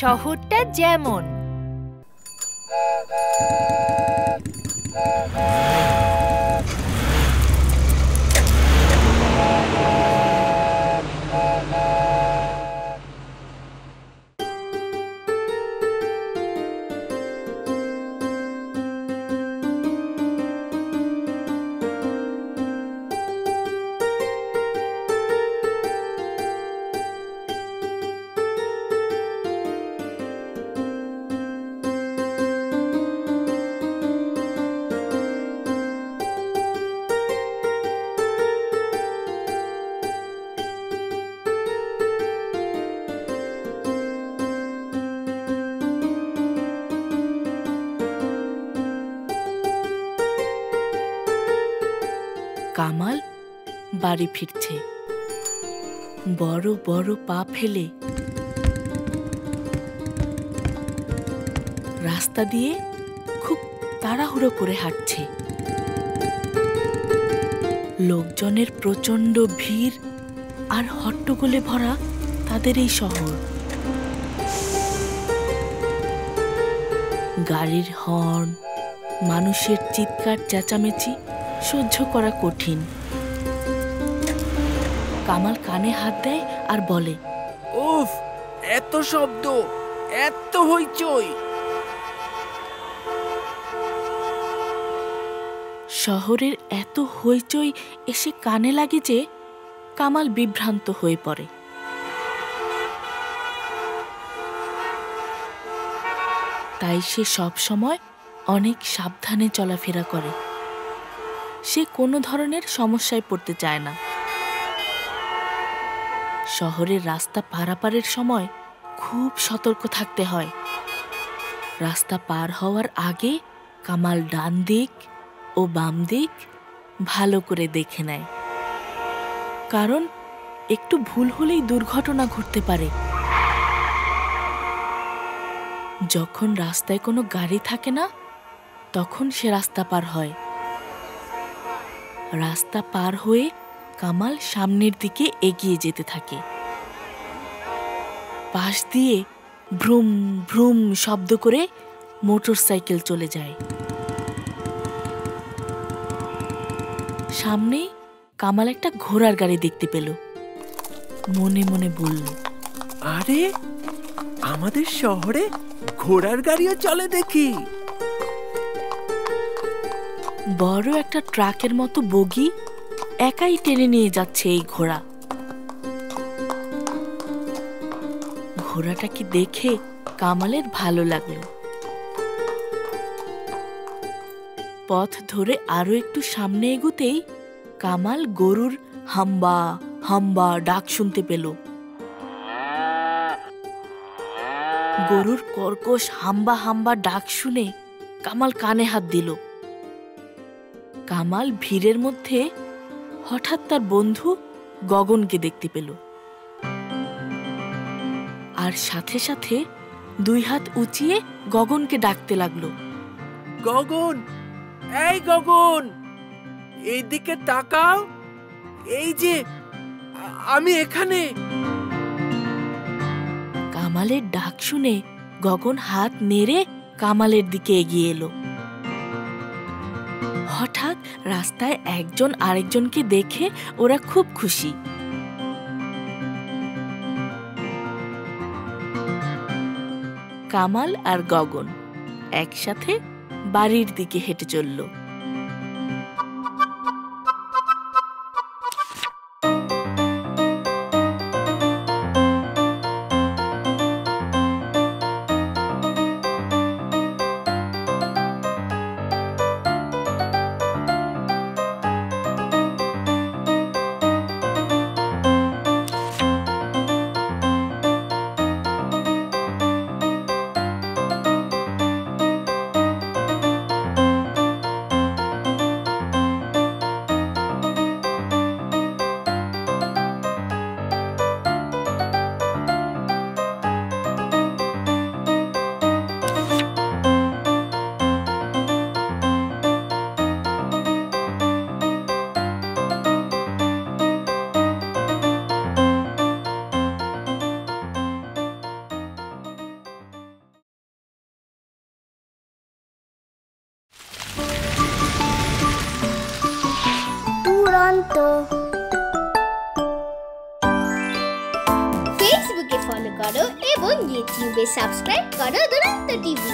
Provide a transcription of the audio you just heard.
শহরটা যেমন। কামাল বাড়ি ফিরছে বড় বড় পা ফেলে। রাস্তা দিয়ে খুব তাড়াহুড়ো করে হাঁটছে। লোকজনের প্রচন্ড ভিড় আর হট্টগোলে ভরা তাদের এই শহর। গাড়ির হর্ন, মানুষের চিৎকার চেঁচামেচি সহ্য করা কঠিন। কামাল কানে হাত দেয় আর বলে, উফ, এত শব্দ, এত হইচই। শহরের এত হইচই এসে কানে লাগে যে কামাল বিভ্রান্ত হয়ে পড়ে। তাই সে সব সময় অনেক সাবধানে চলাফেরা করে। সে কোনো ধরনের সমস্যায় পড়তে চায় না। শহরের রাস্তা পারাপারের সময় খুব সতর্ক থাকতে হয়। রাস্তা পার হওয়ার আগে কামাল ডান দিক ও বাম দিক ভালো করে দেখে নেয়, কারণ একটু ভুল হলেই দুর্ঘটনা ঘটতে পারে। যখন রাস্তায় কোনো গাড়ি থাকে না, তখন সে রাস্তা পার হয়। রাস্তা পার হয়ে কামাল সামনের দিকে এগিয়ে যেতে থাকে। পাশ দিয়ে ভ্রুম ভ্রুম শব্দ করে মোটরসাইকেল চলে যায়। সামনেই কামাল একটা ঘোড়ার গাড়ি দেখতে পেল। মনে মনে বলল, আরে, আমাদের শহরে ঘোড়ার গাড়িও চলে দেখি। বড় একটা ট্রাকের মতো বগি একাই টেনে নিয়ে যাচ্ছে এই ঘোড়া। ঘোড়াটাকে দেখে কামালের ভালো লাগলো। পথ ধরে আরো একটু সামনে এগুতেই কামাল গরুর হাম্বা হাম্বা ডাক শুনতে পেল। গরুর কর্কশ হাম্বা হাম্বা ডাক শুনে কামাল কানে হাত দিল। কামাল ভিড়ের মধ্যে হঠাৎ তার বন্ধু গগনকে দেখতে পেল, আর সাথে সাথে দুই হাত উঁচিয়ে গগনকে ডাকতে লাগলো, গগন, এই গগন, এইদিকে তাকাও। এই যে আমি এখানে। কামালের ডাক শুনে গগন হাত নেড়ে কামালের দিকে এগিয়ে এলো। হঠাৎ রাস্তায় একজন আরেকজনকে দেখে ওরা খুব খুশি। কামাল আর গগন একসাথে বাড়ির দিকে হেঁটে চলল। দুরন্ত। ফেসবুকে ফলো করো এবং ইউটিউবে সাবস্ক্রাইব করো দুরন্ত টিভি।